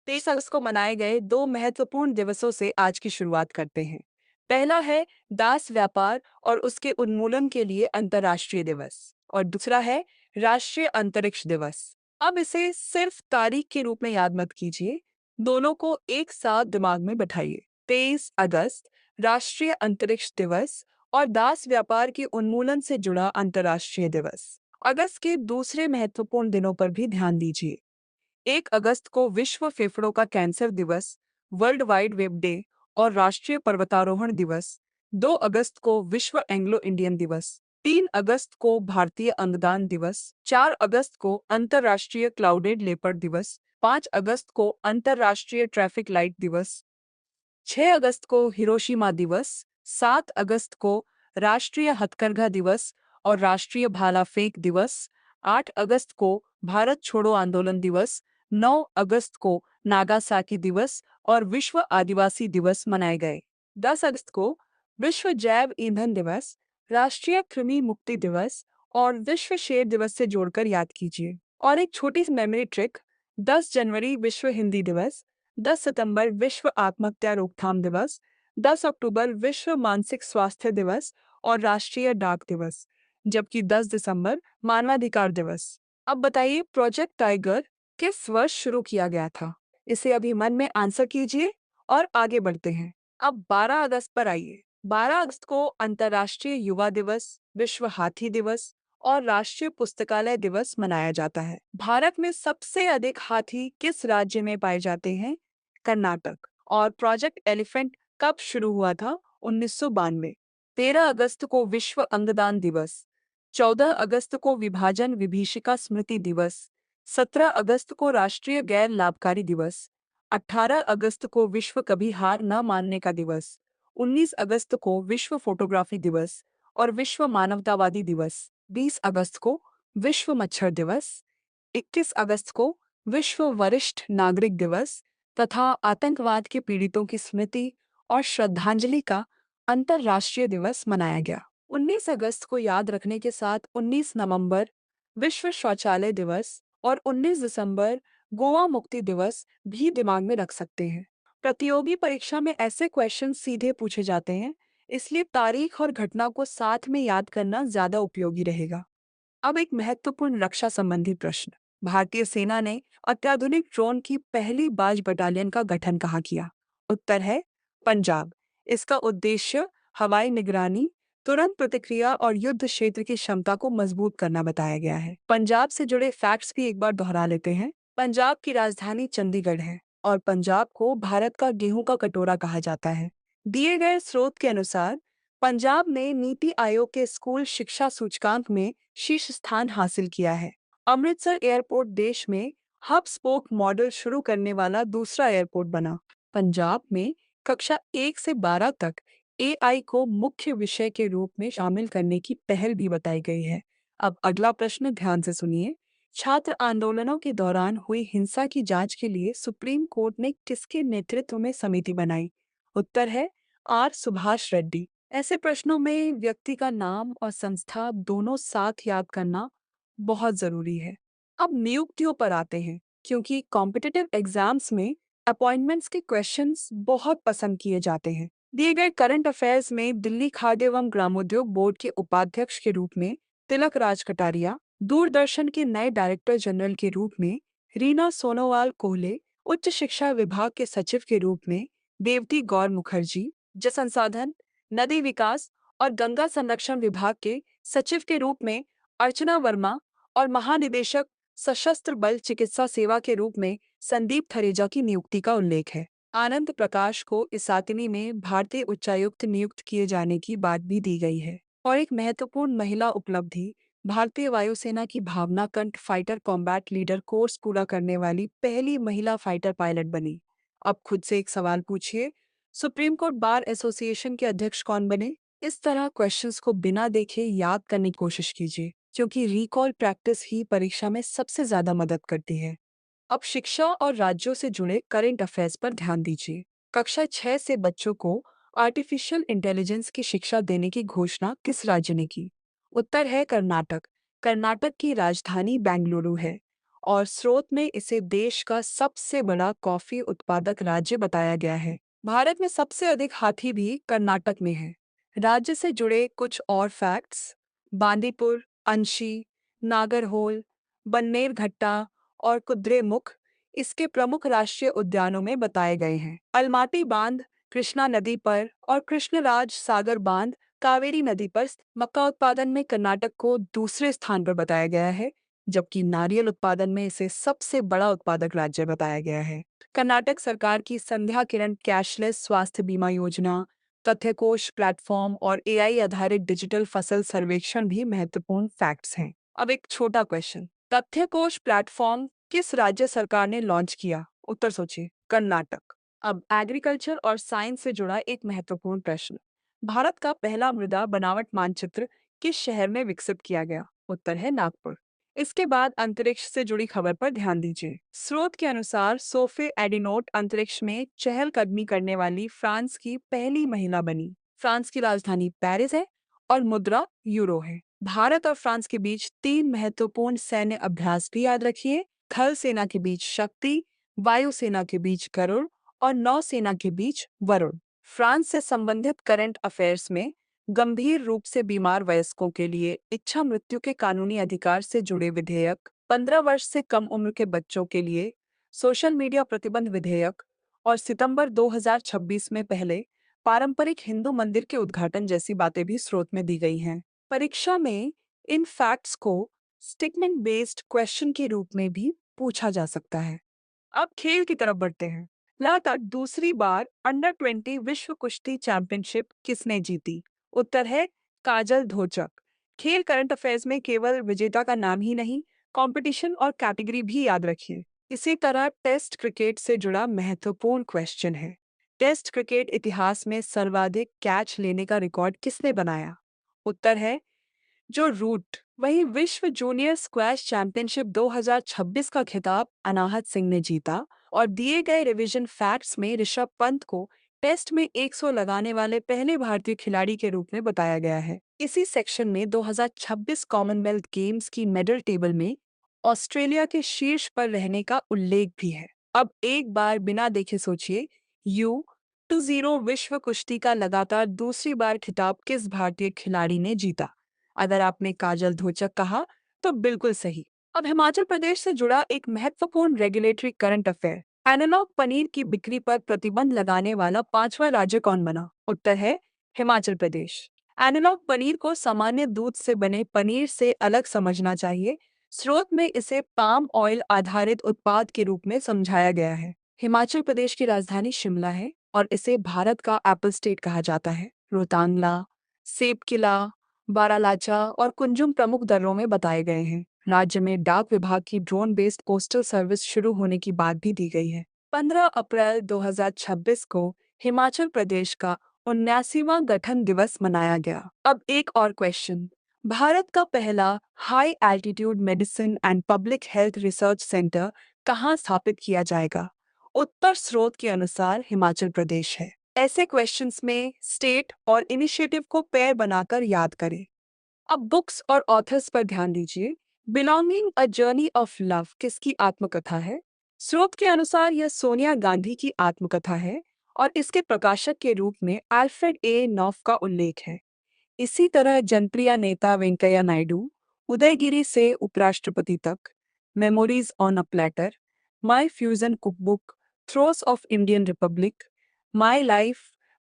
23 अगस्त को मनाए गए दो महत्वपूर्ण दिवसों से आज की शुरुआत करते हैं। पहला है दास व्यापार और उसके उन्मूलन के लिए अंतर्राष्ट्रीय दिवस और दूसरा है राष्ट्रीय अंतरिक्ष दिवस। अब इसे सिर्फ तारीख के रूप में याद मत कीजिए, दोनों को एक साथ दिमाग में बैठाइए। 23 अगस्त राष्ट्रीय अंतरिक्ष दिवस और दास व्यापार के उन्मूलन से जुड़ा अंतर्राष्ट्रीय दिवस। अगस्त के दूसरे महत्वपूर्ण दिनों पर भी ध्यान दीजिए। 1 अगस्त को विश्व फेफड़ों का कैंसर दिवस, वर्ल्ड वाइड वेब डे और राष्ट्रीय पर्वतारोहण दिवस। 2 अगस्त को विश्व एंग्लो इंडियन दिवस। 3 अगस्त को भारतीय अंगदान दिवस। 4 अगस्त को अंतर्राष्ट्रीय क्लाउडेड लेपर्ड दिवस। 5 अगस्त को अंतर्राष्ट्रीय ट्रैफिक लाइट दिवस। 6 अगस्त को हिरोशिमा दिवस। 7 अगस्त को राष्ट्रीय हथकरघा दिवस और राष्ट्रीय भाला फेंक दिवस। 8 अगस्त को भारत छोड़ो आंदोलन दिवस। 9 अगस्त को नागासाकी दिवस और विश्व आदिवासी दिवस मनाए गए। 10 अगस्त को विश्व जैव ईंधन दिवस, राष्ट्रीय कृमि मुक्ति दिवस और विश्व शेर दिवस से जोड़कर याद कीजिए। और एक छोटी सी मेमोरी ट्रिक, 10 जनवरी विश्व हिंदी दिवस, 10 सितंबर विश्व आत्महत्या रोकथाम दिवस, 10 अक्टूबर विश्व मानसिक स्वास्थ्य दिवस और राष्ट्रीय डाक दिवस, जबकि 10 दिसंबर मानवाधिकार दिवस। अब बताइए, प्रोजेक्ट टाइगर किस वर्ष शुरू किया गया था? इसे अभी मन में आंसर कीजिए और आगे बढ़ते हैं। अब 12 अगस्त पर आइए। 12 अगस्त को अंतर्राष्ट्रीय युवा दिवस, विश्व हाथी दिवस और राष्ट्रीय पुस्तकालय दिवस मनाया जाता है। भारत में सबसे अधिक हाथी किस राज्य में पाए जाते हैं? कर्नाटक। और प्रोजेक्ट एलिफेंट कब शुरू हुआ था? 1992। 13 अगस्त को विश्व अंगदान दिवस, 14 अगस्त को विभाजन विभीषिका स्मृति दिवस, 17 अगस्त को राष्ट्रीय गैर लाभकारी दिवस, 18 अगस्त को विश्व कभी हार न मानने का दिवस, 19 अगस्त को विश्व फोटोग्राफी दिवस और विश्व मानवतावादी दिवस, 20 अगस्त को विश्व मच्छर दिवस, 21 अगस्त को विश्व वरिष्ठ नागरिक दिवस तथा आतंकवाद के पीड़ितों की स्मृति और श्रद्धांजलि का अंतर्राष्ट्रीय दिवस मनाया गया। 19 अगस्त को याद रखने के साथ 19 नवंबर विश्व शौचालय दिवस और 19 दिसंबर गोवा मुक्ति दिवस भी दिमाग में रख सकते हैं। प्रतियोगी परीक्षा में ऐसे क्वेश्चन सीधे पूछे जाते हैं, इसलिए तारीख और घटना को साथ में याद करना ज्यादा उपयोगी रहेगा। अब एक महत्वपूर्ण रक्षा संबंधी प्रश्न, भारतीय सेना ने अत्याधुनिक ड्रोन की पहली बाज बटालियन का गठन कहाँ किया? उत्तर है पंजाब। इसका उद्देश्य हवाई निगरानी, तुरंत प्रतिक्रिया और युद्ध क्षेत्र की क्षमता को मजबूत करना बताया गया है। पंजाब से जुड़े फैक्ट्स भी एक बार दोहरा लेते हैं। पंजाब की राजधानी चंडीगढ़ है और पंजाब को भारत का गेहूं का कटोरा कहा जाता है। दिए गए स्रोत के अनुसार पंजाब ने नीति आयोग के स्कूल शिक्षा सूचकांक में शीर्ष स्थान हासिल किया है। अमृतसर एयरपोर्ट देश में हब स्पोक मॉडल शुरू करने वाला दूसरा एयरपोर्ट बना। पंजाब में कक्षा 1 से 12 तक एआई को मुख्य विषय के रूप में शामिल करने की पहल भी बताई गई है। अब अगला प्रश्न ध्यान से सुनिए। छात्र आंदोलनों के दौरान हुई हिंसा की जांच के लिए सुप्रीम कोर्ट ने किसके नेतृत्व में समिति बनाई? उत्तर है आर सुभाष रेड्डी। ऐसे प्रश्नों में व्यक्ति का नाम और संस्था दोनों साथ याद करना बहुत जरूरी है। अब नियुक्तियों पर आते हैं, क्योंकि कॉम्पिटिटिव एग्जाम्स में अपॉइंटमेंट्स के क्वेश्चंस बहुत पसंद किए जाते हैं। दिए गए करंट अफेयर्स में दिल्ली खाद्य एवं ग्रामोद्योग बोर्ड के उपाध्यक्ष के रूप में तिलक राज कटारिया, दूरदर्शन के नए डायरेक्टर जनरल के रूप में रीना सोनोवाल कोहले, उच्च शिक्षा विभाग के सचिव के रूप में देवती गौर मुखर्जी, जल संसाधन, नदी विकास और गंगा संरक्षण विभाग के सचिव के रूप में अर्चना वर्मा और महानिदेशक सशस्त्र बल चिकित्सा सेवा के रूप में संदीप थरेजा की नियुक्ति का उल्लेख है। आनंद प्रकाश को इस सातिनी में भारतीय उच्चायुक्त नियुक्त किए जाने की बात भी दी गई है। और एक महत्वपूर्ण महिला उपलब्धि, भारतीय वायुसेना की भावना कंठ फाइटर कॉम्बैट लीडर कोर्स पूरा करने वाली पहली महिला फाइटर पायलट बनी। अब खुद से एक सवाल पूछिए, सुप्रीम कोर्ट बार एसोसिएशन के अध्यक्ष कौन बने? इस तरह क्वेश्चंस को बिना देखे याद करने की कोशिश कीजिए, क्योंकि रिकॉल प्रैक्टिस ही परीक्षा में सबसे ज्यादा मदद करती है। अब शिक्षा और राज्यों से जुड़े करंट अफेयर्स पर ध्यान दीजिए। कक्षा 6 से बच्चों को आर्टिफिशियल इंटेलिजेंस की शिक्षा देने की घोषणा किस राज्य ने की? उत्तर है कर्नाटक। कर्नाटक की राजधानी बेंगलुरु है और स्रोत में इसे देश का सबसे बड़ा कॉफी उत्पादक राज्य बताया गया है। भारत में सबसे अधिक हाथी भी कर्नाटक में है। राज्य से जुड़े कुछ और फैक्ट्स: बांदीपुर, अंशी, नागरहोल, बन्नेरघट्टा और कुद्रेमुख इसके प्रमुख राष्ट्रीय उद्यानों में बताए गए हैं। अलमाटी बांध कृष्णा नदी पर और कृष्णराज सागर बांध कावेरी नदी पर मक्का उत्पादन में कर्नाटक को दूसरे स्थान पर बताया गया है, जबकि नारियल उत्पादन में इसे सबसे बड़ा उत्पादक राज्य बताया गया है। कर्नाटक सरकार की संध्या किरण कैशलेस स्वास्थ्य बीमा योजना, तथ्यकोश प्लेटफॉर्म और एआई आधारित डिजिटल फसल सर्वेक्षण भी महत्वपूर्ण फैक्ट्स हैं। अब एक छोटा क्वेश्चन: तथ्यकोश प्लेटफॉर्म किस राज्य सरकार ने लॉन्च किया? उत्तर सोचिए, कर्नाटक। अब एग्रीकल्चर और साइंस से जुड़ा एक महत्वपूर्ण प्रश्न: भारत का पहला मृदा बनावट मानचित्र किस शहर में विकसित किया गया? उत्तर है नागपुर। इसके बाद अंतरिक्ष से जुड़ी खबर पर ध्यान दीजिए। स्रोत के अनुसार सोफे एडिनोट अंतरिक्ष में चहलकदमी करने वाली फ्रांस की पहली महिला बनी। फ्रांस की राजधानी पेरिस है और मुद्रा यूरो है। भारत और फ्रांस के बीच 3 महत्वपूर्ण सैन्य अभ्यास भी याद रखिए: थल सेना के बीच शक्ति, वायुसेना के गरुड़ और नौसेना के बीच वरुण। फ्रांस से संबंधित करंट अफेयर्स में गंभीर रूप से बीमार वयस्कों के लिए इच्छा मृत्यु के कानूनी अधिकार से जुड़े विधेयक, 15 वर्ष से कम उम्र के बच्चों के लिए सोशल मीडिया प्रतिबंध विधेयक और सितंबर 2026 में पहले पारंपरिक हिंदू मंदिर के उद्घाटन जैसी बातें भी स्रोत में दी गई हैं। परीक्षा में इन फैक्ट्स को स्टेटमेंट बेस्ड क्वेश्चन के रूप में भी पूछा जा सकता है। अब खेल की तरफ बढ़ते हैं। लगातार दूसरी बार अंडर 20 विश्व कुश्ती चैंपियनशिप किसने जीती? उत्तर है काजल ढोचक। खेल करंट अफेयर्स में केवल विजेता का नाम ही नहीं, कंपटीशन और कैटेगरी भी याद रखिए। इसी तरह टेस्ट क्रिकेट से जुड़ा महत्वपूर्ण क्वेश्चन है: टेस्ट क्रिकेट इतिहास में सर्वाधिक कैच लेने का रिकॉर्ड किसने बनाया? उत्तर है जो रूट। वहीं विश्व जूनियर स्क्वैश चैंपियनशिप 2026 का खिताब अनाहत सिंह ने जीता और दिए गए रिवीजन फैक्ट्स में ऋषभ पंत को टेस्ट में 100 लगाने वाले पहले भारतीय खिलाड़ी के रूप में बताया गया है। इसी सेक्शन में 2026 कॉमनवेल्थ गेम्स की मेडल टेबल में ऑस्ट्रेलिया के शीर्ष पर रहने का उल्लेख भी है। अब एक बार बिना देखे सोचिए, U20 विश्व कुश्ती का लगातार दूसरी बार खिताब किस भारतीय खिलाड़ी ने जीता? अगर आपने काजल ढोचक कहा तो बिल्कुल सही। अब हिमाचल प्रदेश से जुड़ा एक महत्वपूर्ण regulatory current affair: analogue paneer की बिक्री पर प्रतिबंध लगाने वाला 5वां राज्य कौन बना? उत्तर है हिमाचल प्रदेश। एनालॉग पनीर को सामान्य दूध से बने पनीर से अलग समझना चाहिए। स्रोत में इसे पाम ऑयल आधारित उत्पाद के रूप में समझाया गया है। हिमाचल प्रदेश की राजधानी शिमला है और इसे भारत का एप्पल स्टेट कहा जाता है। रोहतांगला, सेब किला, बारालाचा और कुंजुम प्रमुख दरों में बताए गए हैं। राज्य में डाक विभाग की ड्रोन बेस्ड पोस्टल सर्विस शुरू होने की बात भी दी गई है। 15 अप्रैल 2026 को हिमाचल प्रदेश का 79वां गठन दिवस मनाया गया। अब एक और क्वेश्चन: भारत का पहला high altitude medicine and public health research centre कहाँ स्थापित किया जाएगा? उत्तर स्रोत के अनुसार हिमाचल प्रदेश है। ऐसे क्वेश्चंस में स्टेट और इनिशिएटिव को पेयर बनाकर याद करें। अब बुक्स और ऑथर्स पर ध्यान दीजिए। Belonging a journey of love किसकी आत्मकथा है? स्रोत के अनुसार यह सोनिया गांधी की आत्मकथा है और इसके प्रकाशक के रूप में अल्फ्रेड ए नॉफ का उल्लेख है। इसी तरह जनप्रिय नेता वेंकैया नायडू, उदयगिरी से उपराष्ट्रपति तक, memories on a platter, my fusion cookbook, throes of Indian republic, my life,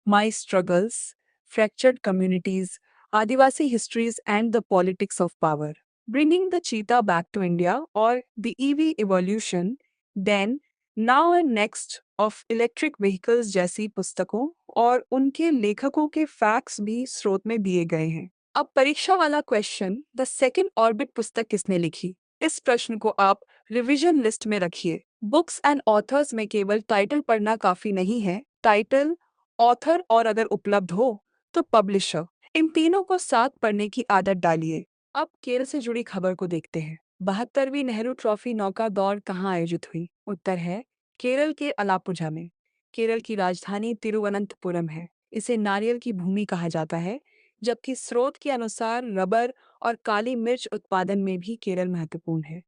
my struggles, fractured communities, Adivasi histories and the politics of power, bringing the cheetah back to India और the EV evolution, then, now and next of electric vehicles जैसी पुस्तकों और उनके लेखकों के facts भी स्रोत में दिए गए हैं। अब परीक्षा वाला क्वेश्चन: द सेकंड ऑर्बिट पुस्तक किसने लिखी? इस प्रश्न को आप रिवीजन लिस्ट में रखिए। बुक्स एंड ऑथर्स में केवल टाइटल पढ़ना काफी नहीं है। टाइटल, ऑथर और अगर उपलब्ध हो तो पब्लिशर, इन तीनों को साथ पढ़ने की आदत डालिए। अब खेल से जुड़ी खबर को देखते हैं। 72वीं नेहरू ट्रॉफी नौका दौड़ कहाँ आयोजित हुई? उत्तर है केरल के अलापुझा में। केरल की राजधानी तिरुवनंतपुरम है। इसे नारियल की भूमि कहा जाता है, जबकि स्रोत के अनुसार रबर और काली मिर्च उत्पादन में भी केरल महत्वपूर्ण है।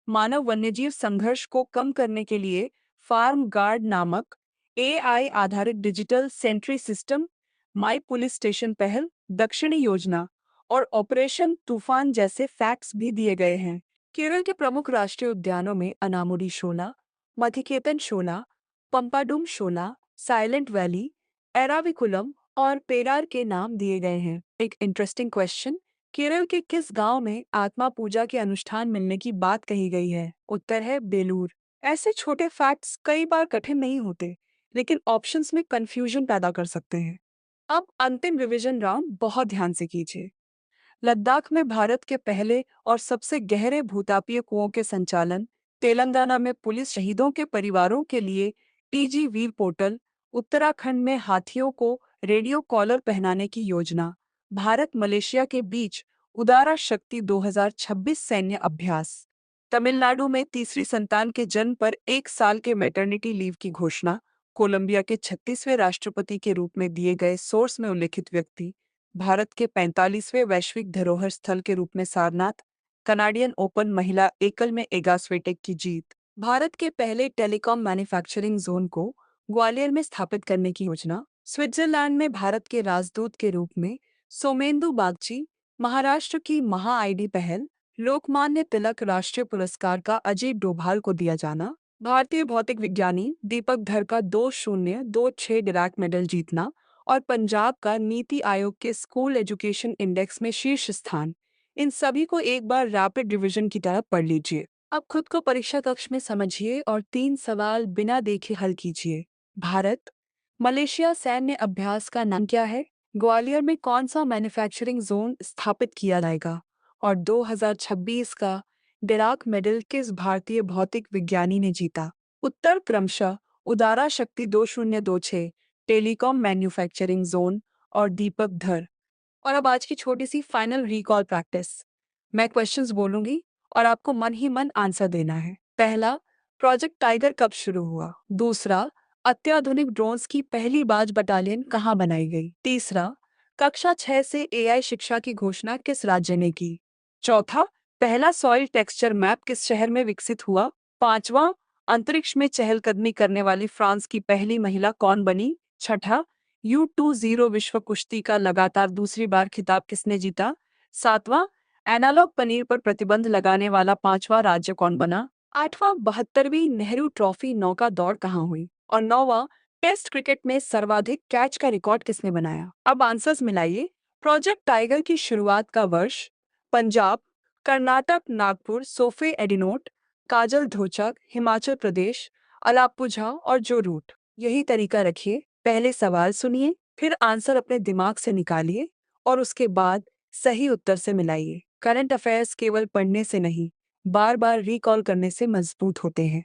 मानव वन्यजीव संघर्ष को कम करने के लिए फार्म गार्ड नामक एआई आधारित डिजिटल सेंट्री सिस्टम, माई पुलिस स्टेशन पहल, दक्षिणी योजना और ऑपरेशन तूफान जैसे फैक्ट्स भी दिए गए हैं। केरल के प्रमुख राष्ट्रीय उद्यानों में अनामुडी शोला, मधिकेतन शोला, पंपाडुम शोला, साइलेंट वैली, एराविकुलम और पेरार के नाम दिए गए हैं। एक इंटरेस्टिंग क्वेश्चन, केरल के किस गांव में आत्मा पूजा के अनुष्ठान मिलने की बात कही गई है? उत्तर है बेलूर। ऐसे छोटे फैक्ट्स कई बार कठिन नहीं होते, लेकिन ऑप्शंस में कंफ्यूजन पैदा कर सकते हैं। अब अंतिम रिवीजन राउंड बहुत ध्यान से कीजिए। लद्दाख में भारत के पहले और सबसे गहरे भूतापीय कुओं के संचालन, तेलंगाना में पुलिस शहीदों के परिवारों के लिए टीजी वीर पोर्टल, उत्तराखंड में हाथियों को रेडियो कॉलर पहनाने की योजना, भारत मलेशिया के बीच उदारा शक्ति 2026 सैन्य अभ्यास, तमिलनाडु में तीसरी संतान के जन्म पर 1 साल के मैटरनिटी लीव की घोषणा, कोलंबिया के 36वें राष्ट्रपति के रूप में दिए गए सोर्स में उल्लिखित व्यक्ति, भारत के 45वें वैश्विक धरोहर स्थल के रूप में सारनाथ, कनाडियन ओपन महिला एकल में एगा स्विटेक की जीत, भारत के पहले टेलीकॉम मैन्युफैक्चरिंग जोन को ग्वालियर में स्थापित करने की योजना, स्विट्जरलैंड में भारत के राजदूत के रूप में सोमेंदु बागची, महाराष्ट्र की महा आईडी पहल, लोकमान्य तिलक राष्ट्रीय पुरस्कार का अजय डोभाल को दिया जाना, भारतीय भौतिक विज्ञानी दीपक धर का 2026 डिराक मेडल जीतना और पंजाब का नीति आयोग के स्कूल एजुकेशन इंडेक्स में शीर्ष स्थान। इन सभी को एक बार रैपिड रिवीजन की तरह पढ़ लीजिए। अब खुद को परीक्षा कक्ष में समझिए और 3 सवाल बिना देखे हल कीजिए। भारत मलेशिया सैन्य अभ्यास का नाम क्या है? ग्वालियर में कौन सा मैन्युफैक्चरिंग जोन स्थापित किया जाएगा? और 2026 का डिराक मेडल किस भारतीय भौतिक विज्ञानी ने जीता? उत्तर क्रमशः उदारा शक्ति 2026, टेलीकॉम मैन्युफैक्चरिंग जोन और दीपक धर। और अब आज की छोटी सी फाइनल रिकॉल प्रैक्टिस। मैं क्वेश्चंस बोलूंगी और आपको मन ही मन आंसर देना है। पहला, प्रोजेक्ट टाइगर कब शुरू हुआ? दूसरा, अत्याधुनिक ड्रोन्स की पहली बाज बटालियन कहाँ बनाई गई? तीसरा, कक्षा 6 से एआई शिक्षा की घोषणा किस राज्य ने की? चौथा, पहला सॉइल टेक्सचर मैप किस शहर में विकसित हुआ? पांचवा, अंतरिक्ष में चहलकदमी करने वाली फ्रांस की पहली महिला कौन बनी? छठा, U20 विश्व कुश्ती का लगातार दूसरी बार खिताब किसने जीता? सातवां, एनालॉग पनीर पर प्रतिबंध लगाने वाला पांचवा राज्य कौन बना? आठवां, 72वीं नेहरू ट्रॉफी नौका दौड़ कहाँ हुई? और नौवां, टेस्ट क्रिकेट में सर्वाधिक कैच का रिकॉर्ड किसने बनाया? अब आंसर्स मिलाइए। प्रोजेक्ट टाइगर की शुरुआत का वर्ष? पंजाब, कर्नाटक नागपुर सोफे एडिनोट, काजल ढोचक हिमाचल प्रदेश, अलापुझा और जो रूट। यही तरीका रखिए। पहले सवाल सुनिए, फिर आंसर अपने दिमाग से निकालिए और उसके बाद सही उत्तर से मिलाइए। करंट अफेयर्स केवल पढ़ने से नहीं, बार बार रिकॉल करने से मजबूत होते हैं।